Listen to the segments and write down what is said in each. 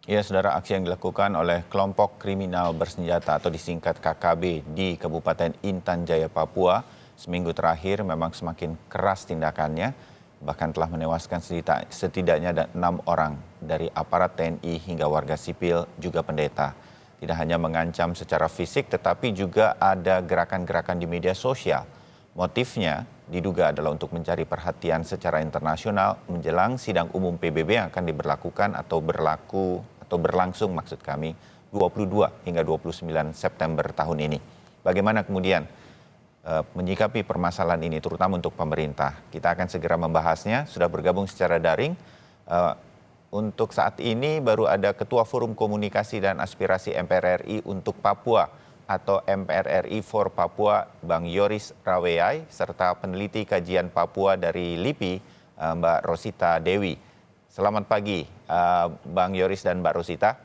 Ya, saudara, aksi yang dilakukan oleh kelompok kriminal bersenjata atau disingkat KKB di Kabupaten Intan Jaya, Papua, seminggu terakhir memang semakin keras tindakannya, bahkan telah menewaskan setidaknya ada 6 orang dari aparat TNI hingga warga sipil juga pendeta. Tidak hanya mengancam secara fisik, tetapi juga ada gerakan-gerakan di media sosial. Motifnya diduga adalah untuk mencari perhatian secara internasional menjelang sidang umum PBB yang akan diberlakukan atau berlangsung maksud kami 22 hingga 29 September tahun ini. Bagaimana kemudian menyikapi permasalahan ini terutama untuk pemerintah? Kita akan segera membahasnya. Sudah bergabung secara daring. Eh, untuk saat ini baru ada Ketua Forum Komunikasi dan Aspirasi MPR RI untuk Papua atau MPR RI for Papua, Bang Yoris Raweai, serta peneliti kajian Papua dari LIPI, Mbak Rosita Dewi. Selamat pagi, Bang Yoris dan Mbak Rosita.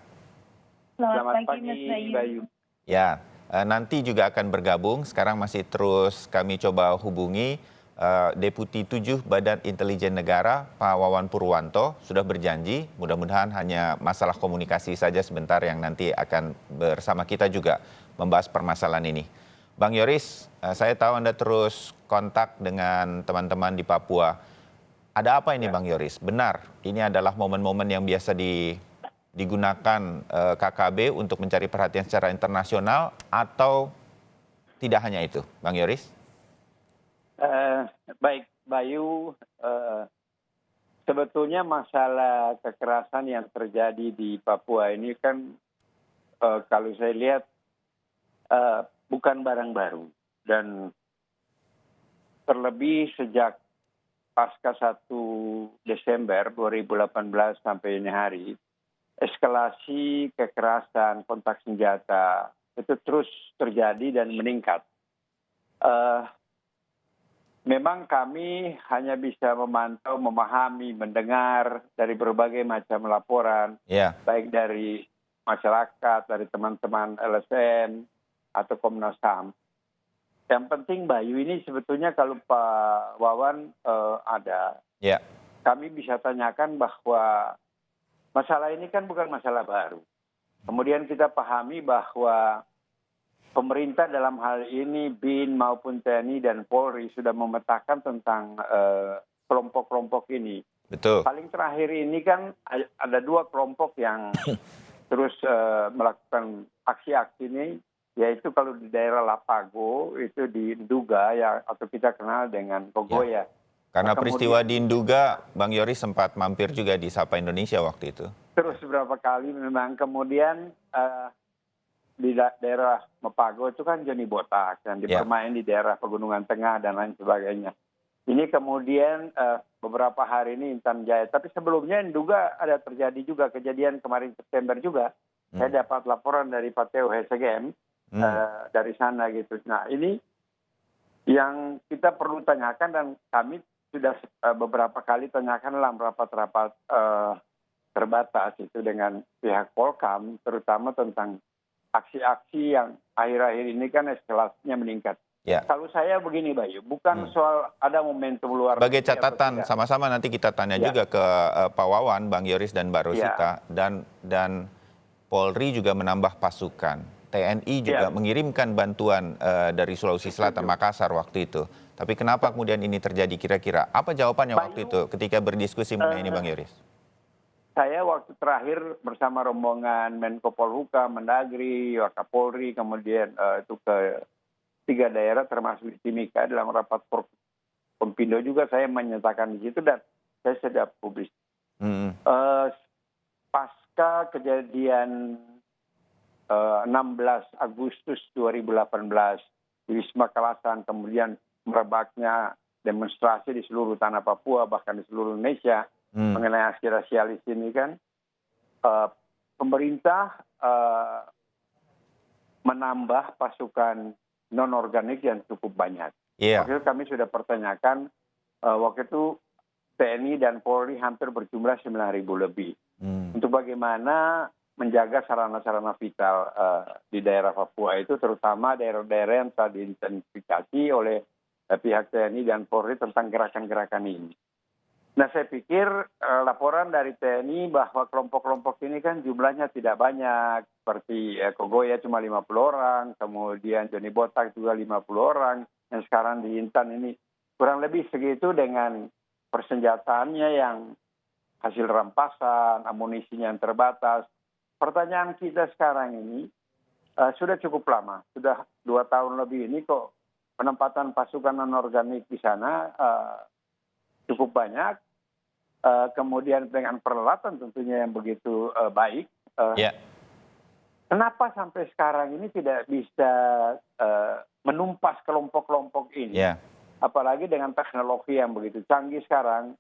Selamat pagi, Mas Bayu. Ya, nanti juga akan bergabung. Sekarang masih terus kami coba hubungi Deputi 7 Badan Intelijen Negara, Pak Wawan Purwanto, sudah berjanji. Mudah-mudahan hanya masalah komunikasi saja sebentar yang nanti akan bersama kita juga membahas permasalahan ini. Bang Yoris, saya tahu Anda terus kontak dengan teman-teman di Papua. Ada apa ini, Bang Yoris? Benar, ini adalah momen-momen yang biasa digunakan KKB untuk mencari perhatian secara internasional atau tidak hanya itu, Bang Yoris? Baik, Bayu. Sebetulnya masalah kekerasan yang terjadi di Papua ini kan kalau saya lihat bukan barang baru. Dan terlebih sejak pasca 1 Desember 2018 sampai ini hari, eskalasi kekerasan, kontak senjata itu terus terjadi dan meningkat. Memang kami hanya bisa memantau, memahami, mendengar dari berbagai macam laporan, baik dari masyarakat, dari teman-teman LSM atau Komnas HAM. Yang penting, Bayu, ini sebetulnya kalau Pak Wawan ada, kami bisa tanyakan bahwa masalah ini kan bukan masalah baru. Kemudian kita pahami bahwa pemerintah dalam hal ini BIN maupun TNI dan Polri sudah memetakan tentang kelompok-kelompok ini. Betul. Paling terakhir ini kan ada 2 kelompok yang terus melakukan aksi-aksi ini, yaitu kalau di daerah Lapago itu di Nduga ya, atau kita kenal dengan Kogoya. Karena peristiwa di Nduga, Bang Yoris sempat mampir juga di Sapa Indonesia waktu itu. Terus beberapa kali memang. Kemudian di daerah Mepago itu kan Joni Botak yang dipermain di daerah Pegunungan Tengah dan lain sebagainya. Ini kemudian beberapa hari ini Intan Jaya. Tapi sebelumnya juga ada terjadi juga kejadian kemarin September juga. Saya dapat laporan dari Pak Teo Hesegem dari sana gitu. Nah, ini yang kita perlu tanyakan dan kami sudah beberapa kali tanyakan dalam rapat-rapat terbatas itu dengan pihak Polkam, terutama tentang aksi-aksi yang akhir-akhir ini kan eskalasinya meningkat. Kalau saya begini, Bayu, bukan soal ada momentum luar. Sebagai catatan, sama-sama nanti kita tanya juga ke Pak Wawan, Bang Yoris dan Mbak Rosita, dan Polri juga menambah pasukan. TNI juga mengirimkan bantuan dari Sulawesi Selatan, Makassar waktu itu. Tapi kenapa kemudian ini terjadi kira-kira? Apa jawabannya waktu itu ketika berdiskusi mengenai ini, Bang Yoris? Saya waktu terakhir bersama rombongan Menko Polhukam, Mendagri, Wakapolri, kemudian itu ke 3 daerah termasuk di Timika dalam rapat Pompindo juga saya menyatakan di situ dan saya sudah publis. Pasca kejadian 16 Agustus 2018 di Wisma Kalasan, kemudian merebaknya demonstrasi di seluruh tanah Papua, bahkan di seluruh Indonesia, mengenai aksi rasialis ini kan, pemerintah menambah pasukan non-organik yang cukup banyak. Waktu itu kami sudah pertanyakan, waktu itu TNI dan Polri hampir berjumlah 9.000 lebih. Untuk bagaimana menjaga sarana-sarana vital di daerah Papua itu, terutama daerah-daerah yang telah diidentifikasi oleh pihak TNI dan Polri tentang gerakan-gerakan ini. Nah, saya pikir laporan dari TNI bahwa kelompok-kelompok ini kan jumlahnya tidak banyak. Seperti Kogoya cuma 50 orang, kemudian Johnny Botak juga 50 orang, yang sekarang di Intan ini kurang lebih segitu dengan persenjataannya yang hasil rampasan, amunisinya yang terbatas. Pertanyaan kita sekarang ini sudah cukup lama, sudah 2 tahun lebih ini kok penempatan pasukan non-organik di sana cukup banyak. Kemudian dengan peralatan tentunya yang begitu baik. Ya, Kenapa sampai sekarang ini tidak bisa menumpas kelompok-kelompok ini? ya. Apalagi dengan teknologi yang begitu canggih sekarang.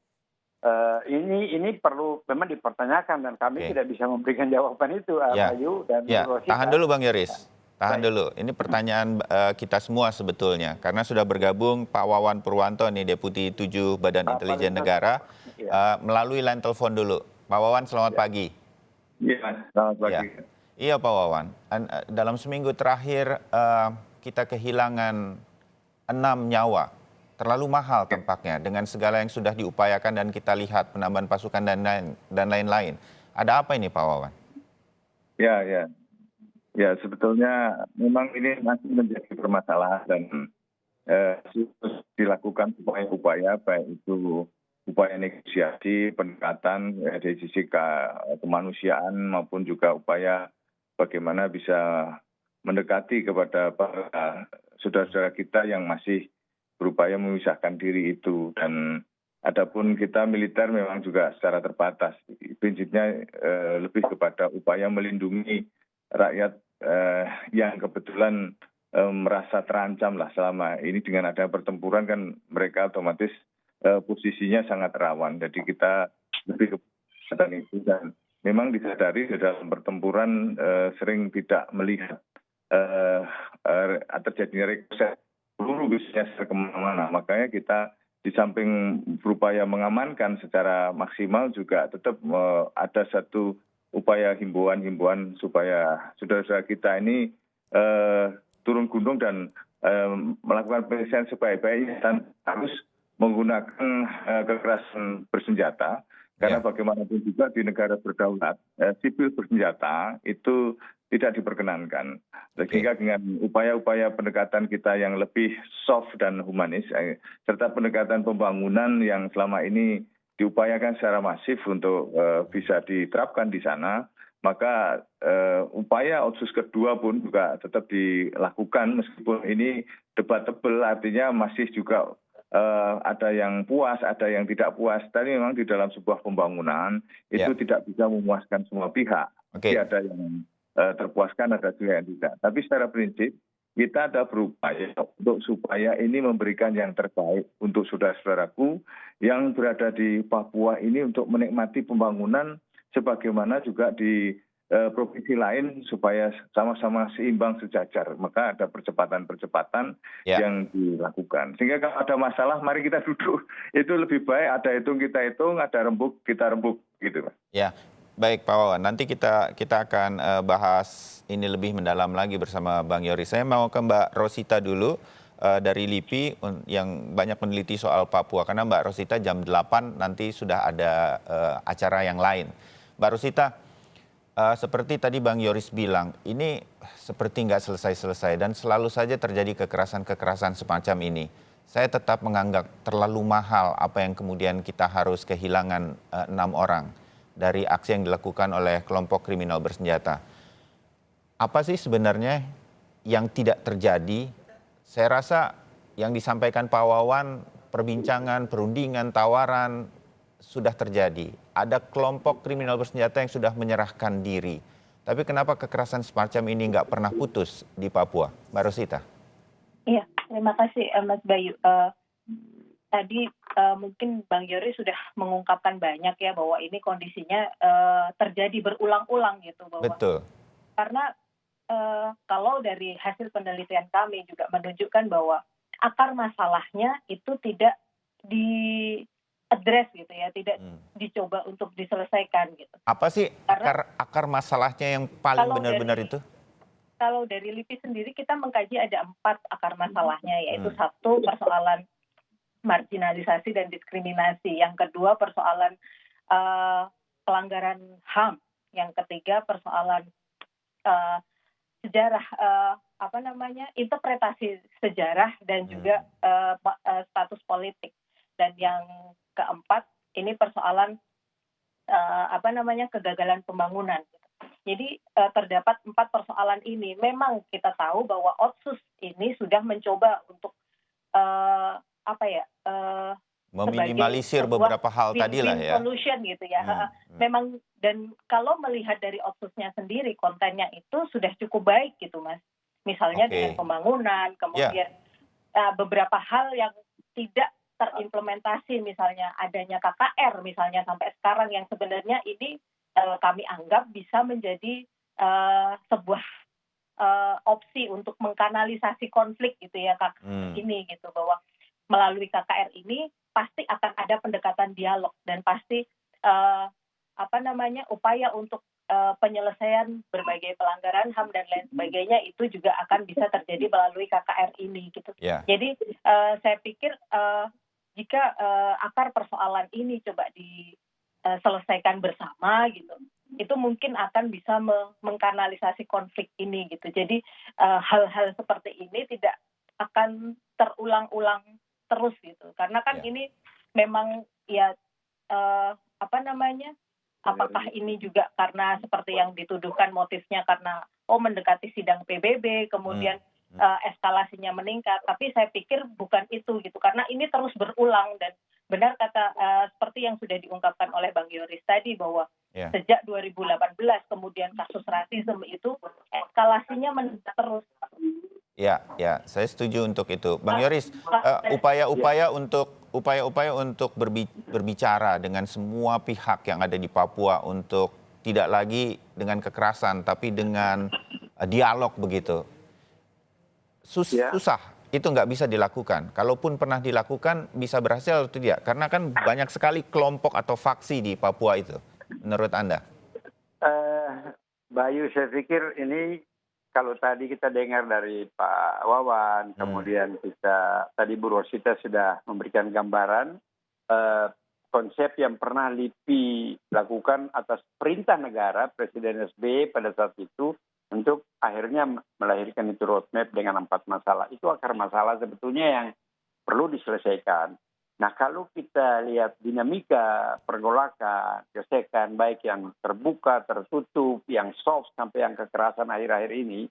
Ini perlu memang dipertanyakan dan kami Oke. tidak bisa memberikan jawaban itu, Ya, Bayu dan ya. Rosita. Tahan dulu Bang Yoris. Tahan Baik. dulu. Ini pertanyaan kita semua sebetulnya. Karena sudah bergabung Pak Wawan Purwanto nih, Deputi 7 Badan Intelijen Negara. Ya. Melalui line telepon dulu. Pak Wawan, selamat pagi. Iya, selamat Ya. pagi. Iya Pak Wawan. Dalam seminggu terakhir kita kehilangan 6 nyawa. Terlalu mahal tampaknya dengan segala yang sudah diupayakan dan kita lihat penambahan pasukan dan lain-lain. Ada apa ini Pak Wawan? Ya, ya. Ya, sebetulnya memang ini masih menjadi permasalahan dan terus dilakukan upaya-upaya, baik itu upaya negosiasi, pendekatan dari sisi kemanusiaan maupun juga upaya bagaimana bisa mendekati kepada para saudara-saudara kita yang masih berupaya memisahkan diri itu. Dan adapun kita militer memang juga secara terbatas. Prinsipnya lebih kepada upaya melindungi rakyat yang kebetulan merasa terancam lah selama ini dengan ada pertempuran kan mereka otomatis posisinya sangat rawan. Jadi kita lebih kepada itu dan memang disadari di dalam pertempuran sering tidak melihat terjadinya rekrutasi peluru bisnya kemana-mana. Makanya kita di samping berupaya mengamankan secara maksimal juga tetap ada satu upaya himbauan supaya saudara-saudara kita ini turun gunung dan melakukan penyelesaian sebaik-baiknya dan harus menggunakan kekerasan bersenjata. Karena bagaimanapun juga di negara berdaulat, sipil bersenjata itu tidak diperkenankan. Sehingga dengan upaya-upaya pendekatan kita yang lebih soft dan humanis, serta pendekatan pembangunan yang selama ini diupayakan secara masif untuk bisa diterapkan di sana, maka upaya otsus kedua pun juga tetap dilakukan meskipun ini debatable, artinya masih juga ada yang puas, ada yang tidak puas. Tapi memang di dalam sebuah pembangunan itu tidak bisa memuaskan semua pihak. Jadi ada yang terpuaskan, ada juga yang tidak. Tapi secara prinsip kita ada berupaya untuk supaya ini memberikan yang terbaik untuk saudara-saudaraku yang berada di Papua ini untuk menikmati pembangunan sebagaimana juga di provinsi lain supaya sama-sama seimbang sejajar. Maka ada percepatan-percepatan yang dilakukan. Sehingga kalau ada masalah mari kita duduk. Itu lebih baik ada hitung kita hitung, ada rembuk kita rembuk gitu. Ya. Baik Pak Wawan, nanti kita akan bahas ini lebih mendalam lagi bersama Bang Yoris. Saya mau ke Mbak Rosita dulu dari LIPI yang banyak meneliti soal Papua. Karena Mbak Rosita jam 8 nanti sudah ada acara yang lain. Mbak Rosita, seperti tadi Bang Yoris bilang, ini seperti nggak selesai-selesai dan selalu saja terjadi kekerasan-kekerasan semacam ini. Saya tetap menganggap terlalu mahal apa yang kemudian kita harus kehilangan 6 orang dari aksi yang dilakukan oleh kelompok kriminal bersenjata. Apa sih sebenarnya yang tidak terjadi? Saya rasa yang disampaikan Pak Wawan, perbincangan, perundingan, tawaran sudah terjadi. Ada kelompok kriminal bersenjata yang sudah menyerahkan diri. Tapi kenapa kekerasan semacam ini nggak pernah putus di Papua? Mbak Rosita. Iya, terima kasih Mas Bayu. Tadi mungkin Bang Yoris sudah mengungkapkan banyak ya bahwa ini kondisinya terjadi berulang-ulang gitu. Betul. Karena kalau dari hasil penelitian kami juga menunjukkan bahwa akar masalahnya itu tidak di-address gitu ya, tidak dicoba untuk diselesaikan gitu. Apa sih akar masalahnya yang paling benar-benar itu? Kalau dari LIPI sendiri kita mengkaji ada 4 akar masalahnya, yaitu satu persoalan marginalisasi dan diskriminasi. Yang kedua persoalan pelanggaran HAM. Yang ketiga persoalan sejarah interpretasi sejarah dan juga status politik. Dan yang keempat ini persoalan kegagalan pembangunan. Jadi terdapat 4 persoalan ini. Memang kita tahu bahwa Otsus ini sudah mencoba untuk meminimalisir beberapa hal tadi lah ya. Solution gitu ya. Memang, dan kalau melihat dari Otsusnya sendiri, kontennya itu sudah cukup baik gitu Mas. Misalnya dengan pembangunan, kemudian beberapa hal yang tidak terimplementasi, misalnya adanya KKR misalnya sampai sekarang, yang sebenarnya ini kami anggap bisa menjadi sebuah opsi untuk mengkanalisasi konflik gitu ya ini gitu, bahwa melalui KKR ini pasti akan ada pendekatan dialog dan pasti upaya untuk penyelesaian berbagai pelanggaran HAM dan lain sebagainya itu juga akan bisa terjadi melalui KKR ini gitu. Jadi saya pikir jika akar persoalan ini coba diselesaikan bersama gitu, itu mungkin akan bisa mengkanalisasi konflik ini gitu. Jadi hal-hal seperti ini tidak akan terulang-ulang terus gitu, karena kan ini memang ya apakah ini juga karena seperti yang dituduhkan motifnya karena mendekati sidang PBB kemudian eskalasinya meningkat, tapi saya pikir bukan itu gitu, karena ini terus berulang. Dan benar kata seperti yang sudah diungkapkan oleh Bang Yoris tadi, bahwa sejak 2018 kemudian kasus rasisme itu eskalasinya meningkat terus. Ya, saya setuju untuk itu. Bang Yoris, upaya-upaya untuk berbicara dengan semua pihak yang ada di Papua untuk tidak lagi dengan kekerasan, tapi dengan dialog begitu. Susah, itu nggak bisa dilakukan. Kalaupun pernah dilakukan, bisa berhasil atau tidak? Karena kan banyak sekali kelompok atau faksi di Papua itu, menurut Anda. Bayu, saya pikir ini kalau tadi kita dengar dari Pak Wawan, kemudian tadi Bu Rosita sudah memberikan gambaran konsep yang pernah LIPI lakukan atas perintah negara Presiden SBY pada saat itu untuk akhirnya melahirkan itu roadmap dengan 4 masalah. Itu akar masalah sebetulnya yang perlu diselesaikan. Nah, kalau kita lihat dinamika pergolakan, gesekan, baik yang terbuka, tertutup, yang soft, sampai yang kekerasan akhir-akhir ini,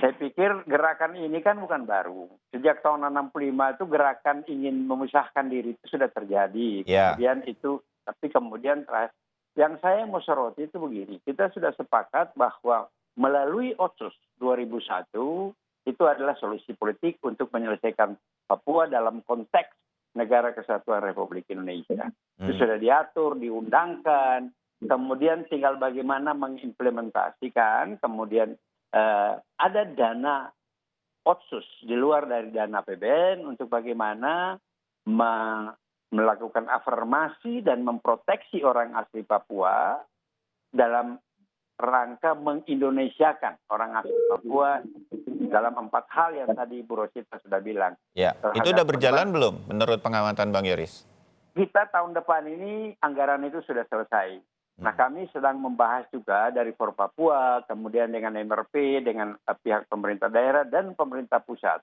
saya pikir gerakan ini kan bukan baru. Sejak tahun 65 itu gerakan ingin memisahkan diri itu sudah terjadi. Kemudian kemudian yang saya mau soroti itu begini, kita sudah sepakat bahwa melalui Otsus 2001 itu adalah solusi politik untuk menyelesaikan Papua dalam konteks Negara Kesatuan Republik Indonesia. Itu sudah diatur, diundangkan, kemudian tinggal bagaimana mengimplementasikan, kemudian ada dana Otsus di luar dari dana APBN untuk bagaimana melakukan afirmasi dan memproteksi orang asli Papua dalam rangka mengindonesiakan orang asli Papua dalam 4 hal yang tadi Bu Rosita sudah bilang. Ya, itu sudah berjalan belum menurut pengamatan Bang Yoris? Kita tahun depan ini anggaran itu sudah selesai. Nah, kami sedang membahas juga dari For Papua, kemudian dengan MRP, dengan pihak pemerintah daerah dan pemerintah pusat.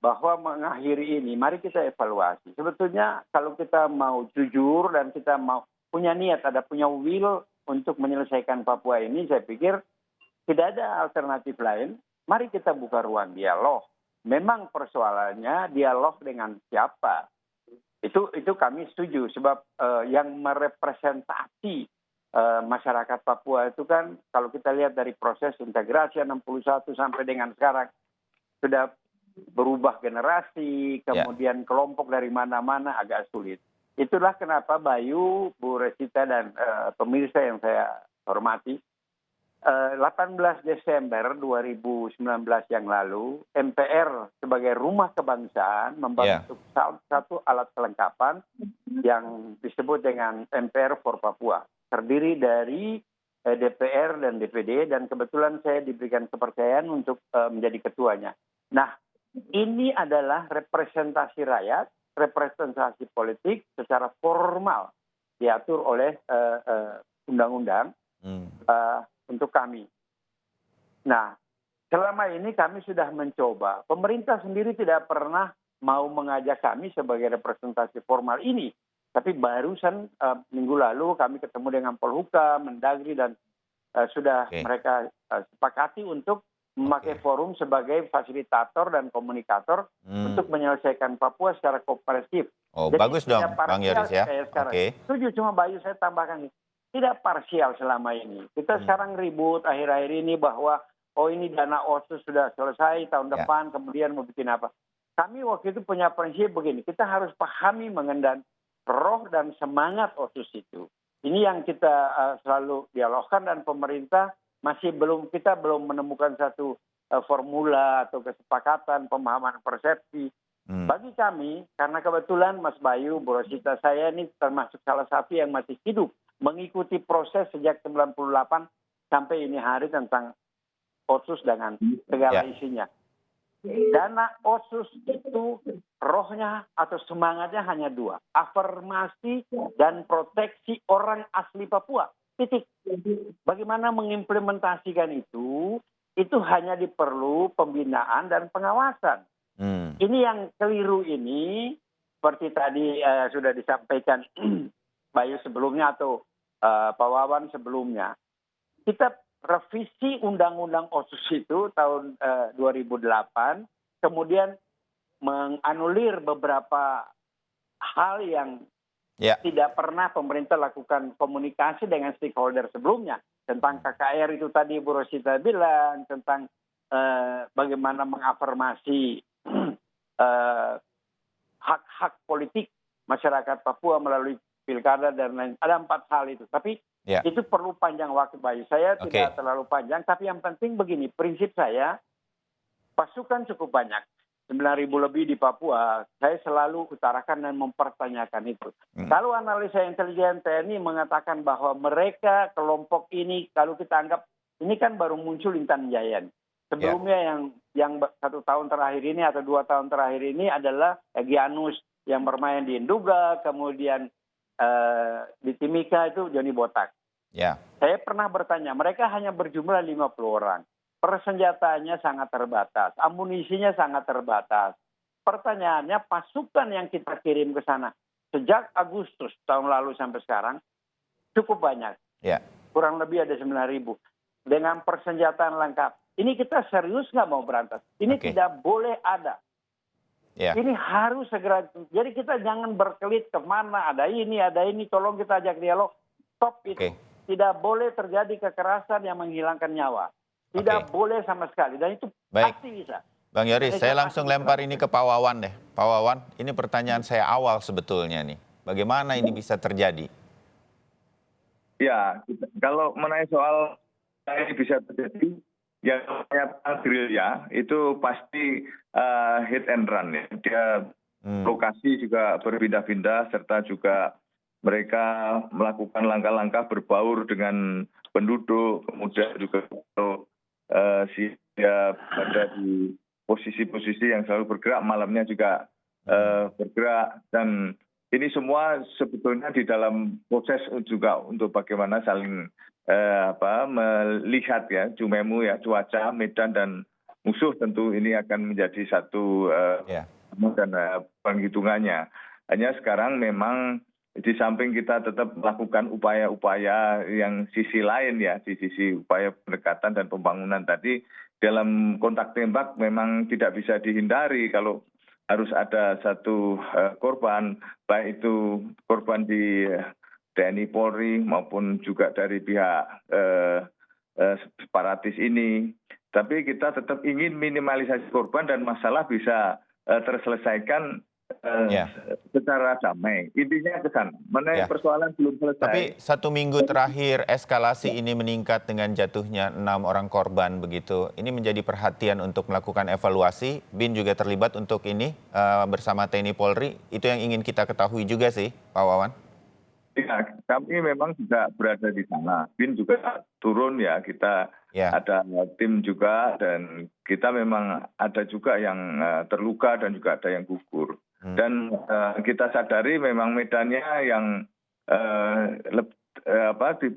Bahwa mengakhiri ini, mari kita evaluasi. Sebetulnya kalau kita mau jujur dan kita mau punya niat, punya will untuk menyelesaikan Papua ini, saya pikir tidak ada alternatif lain. Mari kita buka ruang dialog. Memang persoalannya dialog dengan siapa? Itu kami setuju, sebab yang merepresentasi masyarakat Papua itu kan kalau kita lihat dari proses integrasi 61 sampai dengan sekarang sudah berubah generasi, kemudian kelompok dari mana-mana agak sulit. Itulah kenapa Bayu, Bu Rosita dan pemirsa yang saya hormati, 18 Desember 2019 yang lalu, MPR sebagai rumah kebangsaan membentuk satu alat kelengkapan yang disebut dengan MPR for Papua. Terdiri dari DPR dan DPD, dan kebetulan saya diberikan kepercayaan untuk menjadi ketuanya. Nah, ini adalah representasi rakyat, representasi politik secara formal diatur oleh undang-undang untuk kami. Nah, selama ini kami sudah mencoba. Pemerintah sendiri tidak pernah mau mengajak kami sebagai representasi formal ini. Tapi barusan minggu lalu kami ketemu dengan Polhukam, Mendagri, dan sudah mereka sepakati untuk memakai forum sebagai fasilitator dan komunikator untuk menyelesaikan Papua secara kooperatif. Oh, jadi bagus dong, Bang Yoris ya. Setuju, cuma Bayu saya tambahkan ini. Tidak parsial selama ini. Kita sekarang ribut akhir-akhir ini bahwa ini dana OSUS sudah selesai tahun depan, kemudian mau bikin apa. Kami waktu itu punya prinsip begini, kita harus pahami mengenai roh dan semangat OSUS itu. Ini yang kita selalu dialogkan, dan pemerintah kita belum menemukan satu formula atau kesepakatan, pemahaman persepsi. Bagi kami, karena kebetulan Mas Bayu, Bu Rosita, saya ini termasuk salah satu yang masih hidup mengikuti proses sejak 98 sampai ini hari tentang OSUS dengan segala isinya. Dana OSUS itu rohnya atau semangatnya hanya dua. Afirmasi dan proteksi orang asli Papua. Titik. Bagaimana mengimplementasikan itu hanya diperlu pembinaan dan pengawasan. Ini yang keliru ini, seperti tadi sudah disampaikan Bayu sebelumnya atau Pak Wawan sebelumnya. Kita revisi Undang-Undang OSUS itu tahun 2008, kemudian menganulir beberapa hal yang tidak pernah pemerintah lakukan komunikasi dengan stakeholder sebelumnya. Tentang KKR itu tadi Bu Rosita bilang, tentang bagaimana mengafirmasi hak-hak politik masyarakat Papua melalui pilkada dan lain. Ada 4 hal itu. Tapi itu perlu panjang waktu, Bayu. Saya tidak terlalu panjang, tapi yang penting begini, prinsip saya, pasukan cukup banyak, 9.000 lebih di Papua. Saya selalu utarakan dan mempertanyakan itu. Kalau analisa intelijen TNI mengatakan bahwa mereka, kelompok ini, kalau kita anggap, ini kan baru muncul Intan Jaya. Sebelumnya yang 1 tahun terakhir ini atau 2 tahun terakhir ini adalah Egyanus yang bermain di Induga, kemudian di Timika itu Johnny Botak. Saya pernah bertanya, mereka hanya berjumlah 50 orang. Persenjataannya sangat terbatas, amunisinya sangat terbatas. Pertanyaannya, pasukan yang kita kirim ke sana sejak Agustus tahun lalu sampai sekarang cukup banyak. Kurang lebih ada 9.000 dengan persenjataan lengkap. Ini kita serius nggak mau berantas? Ini tidak boleh ada. Ini harus segera. Jadi kita jangan berkelit kemana, ada ini, tolong kita ajak dialog. Stop itu. Tidak boleh terjadi kekerasan yang menghilangkan nyawa. Tidak boleh sama sekali. Dan itu pasti bisa. Bang Yoris, saya langsung lempar ini ke Pak Wawan deh. Pak Wawan, ini pertanyaan saya awal sebetulnya nih. Bagaimana ini bisa terjadi? Ya, kalau mengenai soal ini bisa terjadi, yang namanya gerilya itu pasti hit and run ya. Dia lokasi juga berpindah-pindah, serta juga mereka melakukan langkah-langkah berbaur dengan penduduk, kemudian juga dia berada di posisi-posisi yang selalu bergerak, malamnya juga bergerak, dan ini semua sebetulnya di dalam proses juga untuk bagaimana saling melihat ya, Cumemu ya, cuaca, medan, dan musuh tentu ini akan menjadi satu dan penghitungannya. Hanya sekarang memang di samping kita tetap melakukan upaya-upaya yang sisi lain ya, di sisi upaya pendekatan dan pembangunan tadi, dalam kontak tembak memang tidak bisa dihindari kalau harus ada satu korban, baik itu korban di TNI Polri maupun juga dari pihak separatis ini. Tapi kita tetap ingin minimalisasi korban dan masalah bisa terselesaikan secara damai. Intinya ke sana. Mengenai persoalan belum selesai. Tapi 1 minggu terakhir eskalasi ini meningkat dengan jatuhnya 6 orang korban begitu. Ini menjadi perhatian untuk melakukan evaluasi. BIN juga terlibat untuk ini bersama TNI Polri. Itu yang ingin kita ketahui juga sih, Pak Wawan. Ya, kami memang juga berada di sana. BIN juga turun ya, kita ada tim juga dan kita memang ada juga yang terluka dan juga ada yang gugur. Dan kita sadari memang medannya yang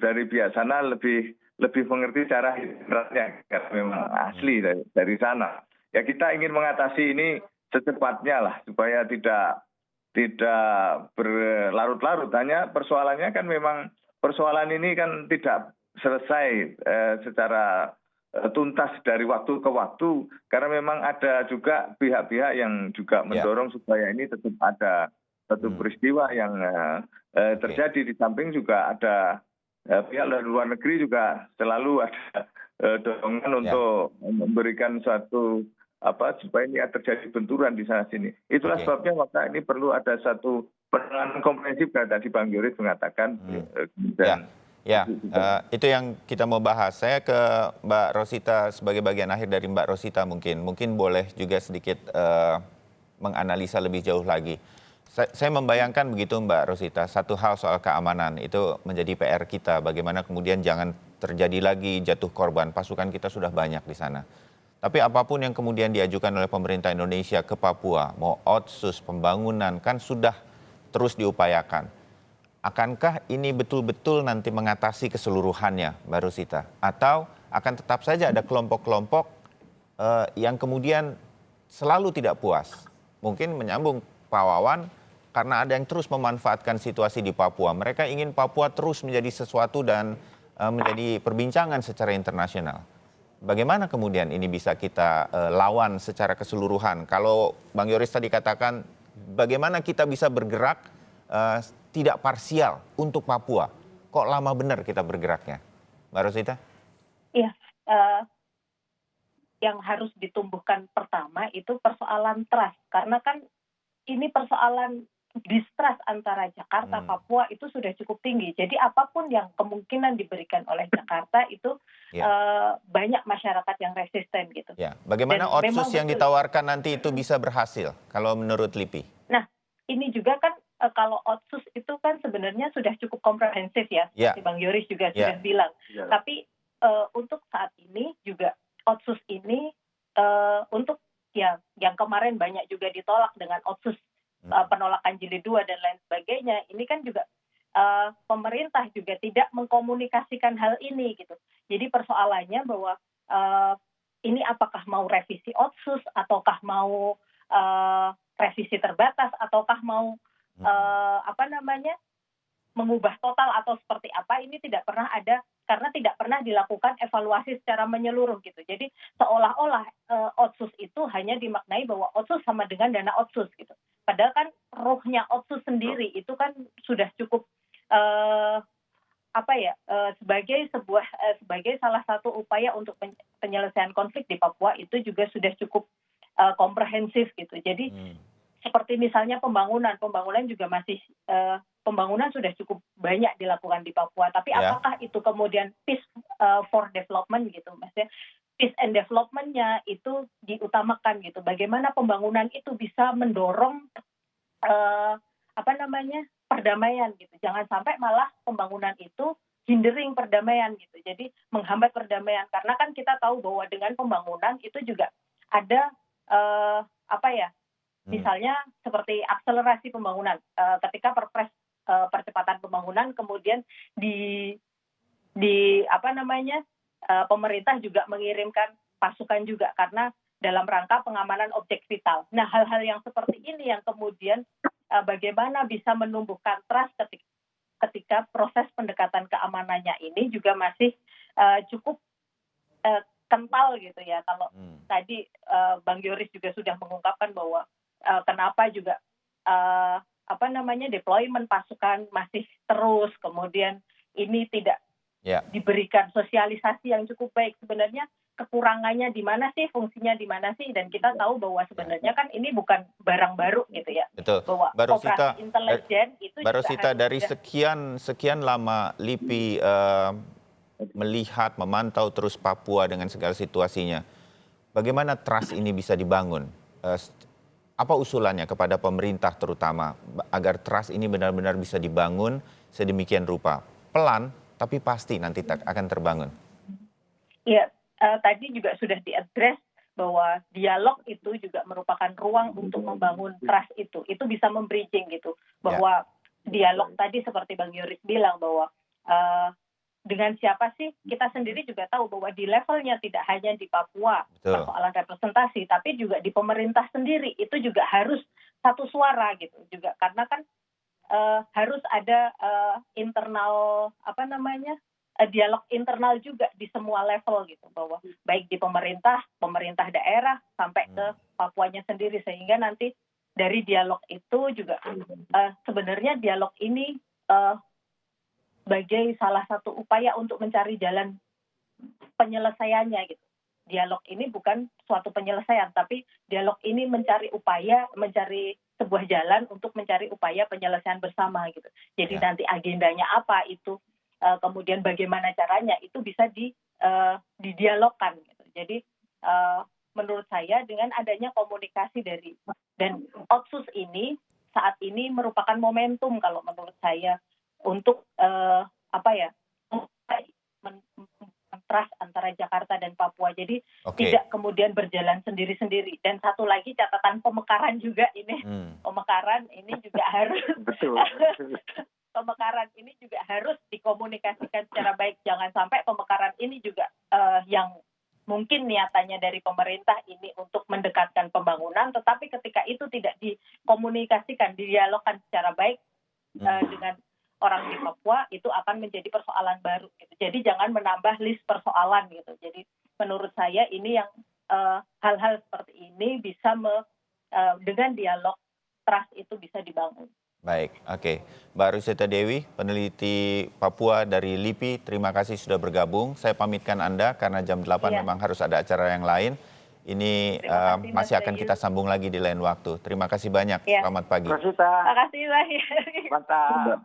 dari pihak sana lebih mengerti cara hidratnya karena memang asli dari sana. Ya kita ingin mengatasi ini secepatnya lah supaya tidak berlarut-larut. Hanya persoalannya kan memang persoalan ini kan tidak selesai secara tuntas dari waktu ke waktu karena memang ada juga pihak-pihak yang juga mendorong supaya ini tetap ada satu peristiwa yang terjadi. Di samping juga ada pihak dari luar negeri juga selalu ada dorongan untuk memberikan suatu supaya ini terjadi benturan di sana sini. Itulah sebabnya maka ini perlu ada satu penanganan komprehensif tadi Bang Yoris mengatakan. Itu yang kita mau bahas. Saya ke Mbak Rosita sebagai bagian akhir dari Mbak Rosita mungkin boleh juga sedikit menganalisa lebih jauh lagi. Saya membayangkan begitu Mbak Rosita, satu hal soal keamanan itu menjadi PR kita. Bagaimana kemudian jangan terjadi lagi jatuh korban. Pasukan kita sudah banyak di sana. Tapi apapun yang kemudian diajukan oleh pemerintah Indonesia ke Papua, mau otsus, pembangunan, kan sudah terus diupayakan. Akankah ini betul-betul nanti mengatasi keseluruhannya, Mbak Rosita? Atau akan tetap saja ada kelompok-kelompok yang kemudian selalu tidak puas? Mungkin menyambung Pak Wawan, karena ada yang terus memanfaatkan situasi di Papua. Mereka ingin Papua terus menjadi sesuatu dan menjadi perbincangan secara internasional. Bagaimana kemudian ini bisa kita lawan secara keseluruhan? Kalau Bang Yoris tadi katakan, bagaimana kita bisa bergerak tidak parsial untuk Papua? Kok lama benar kita bergeraknya? Mbak Rosita? Iya, yang harus ditumbuhkan pertama itu persoalan trust. Karena kan ini persoalan distrust antara Jakarta, Papua itu sudah cukup tinggi. Jadi apapun yang kemungkinan diberikan oleh Jakarta itu banyak masyarakat yang resisten gitu. Bagaimana otsus yang ditawarkan nanti itu bisa berhasil kalau menurut LIPI? Nah, ini juga kan kalau otsus itu kan sebenarnya sudah cukup komprehensif ya, seperti Bang Yoris juga sudah bilang. Tapi untuk saat ini juga otsus ini untuk yang kemarin banyak juga ditolak dengan otsus penolakan jilid 2 dan lain sebagainya, ini kan juga pemerintah juga tidak mengkomunikasikan hal ini gitu. Jadi persoalannya bahwa ini apakah mau revisi otsus ataukah mau revisi terbatas ataukah mau mengubah total atau seperti apa, ini tidak pernah ada karena tidak pernah dilakukan evaluasi secara menyeluruh gitu. Jadi seolah-olah otsus itu hanya dimaknai bahwa otsus sama dengan dana otsus gitu. Padahal kan rohnya otsus sendiri itu kan sudah cukup sebagai salah satu upaya untuk penyelesaian konflik di Papua itu juga sudah cukup komprehensif gitu. Jadi seperti misalnya pembangunan juga masih pembangunan sudah cukup banyak dilakukan di Papua. Tapi apakah itu kemudian peace for development gitu, maksudnya peace and development-nya itu diutamakan gitu. Bagaimana pembangunan itu bisa mendorong perdamaian gitu. Jangan sampai malah pembangunan itu hindering perdamaian gitu. Jadi menghambat perdamaian karena kan kita tahu bahwa dengan pembangunan itu juga ada misalnya seperti akselerasi pembangunan ketika Perpres percepatan pembangunan kemudian pemerintah juga mengirimkan pasukan juga karena dalam rangka pengamanan objek vital. Nah, hal-hal yang seperti ini yang kemudian bagaimana bisa menumbuhkan trust ketika proses pendekatan keamanannya ini juga masih cukup kental gitu ya. Kalau tadi Bang Yoris juga sudah mengungkapkan bahwa kenapa juga deployment pasukan masih terus, kemudian ini tidak diberikan sosialisasi yang cukup baik. Sebenarnya kekurangannya di mana sih, fungsinya di mana sih, dan kita tahu bahwa sebenarnya kan ini bukan barang baru gitu ya. Betul. Bahwa operasi intelijen itu Mbak Rosita, dari sekian lama LIPI melihat, memantau terus Papua dengan segala situasinya, bagaimana trust ini bisa dibangun? apa usulannya kepada pemerintah terutama agar trust ini benar-benar bisa dibangun sedemikian rupa? Pelan, tapi pasti nanti akan terbangun. Iya, tadi juga sudah diadres bahwa dialog itu juga merupakan ruang untuk membangun trust itu. Itu bisa membridging gitu. Bahwa dialog tadi seperti Bang Yoris bilang bahwa dengan siapa sih, kita sendiri juga tahu bahwa di levelnya tidak hanya di Papua persoalan representasi, tapi juga di pemerintah sendiri itu juga harus satu suara gitu juga, karena kan harus ada internal dialog internal juga di semua level gitu, bahwa baik di pemerintah daerah sampai ke Papuanya sendiri, sehingga nanti dari dialog itu juga sebenarnya dialog ini sebagai salah satu upaya untuk mencari jalan penyelesaiannya gitu. Dialog ini bukan suatu penyelesaian, tapi dialog ini mencari sebuah jalan untuk mencari upaya penyelesaian bersama gitu. Jadi nanti agendanya apa itu, kemudian bagaimana caranya itu bisa didialogkan gitu. Jadi menurut saya dengan adanya komunikasi dan Otsus ini saat ini merupakan momentum kalau menurut saya untuk trust antara Jakarta dan Papua. Jadi tidak kemudian berjalan sendiri-sendiri. Dan satu lagi catatan pemekaran juga ini. Pemekaran ini juga harus pemekaran ini juga harus dikomunikasikan secara baik. Jangan sampai pemekaran ini juga yang mungkin niatannya dari pemerintah ini untuk mendekatkan pembangunan, tetapi ketika itu tidak dikomunikasikan, didialogkan secara baik dengan orang di Papua, itu akan menjadi persoalan baru gitu. Jadi jangan menambah list persoalan gitu. Jadi menurut saya ini yang hal-hal seperti ini bisa dengan dialog trust itu bisa dibangun. Baik, oke. Mbak Ruseta Dewi, peneliti Papua dari LIPI, terima kasih sudah bergabung. Saya pamitkan Anda karena jam 8 memang harus ada acara yang lain. Ini masih akan kita sambung lagi di lain waktu. Terima kasih banyak. Selamat pagi. Terima kasih. Terima kasih. Mantap.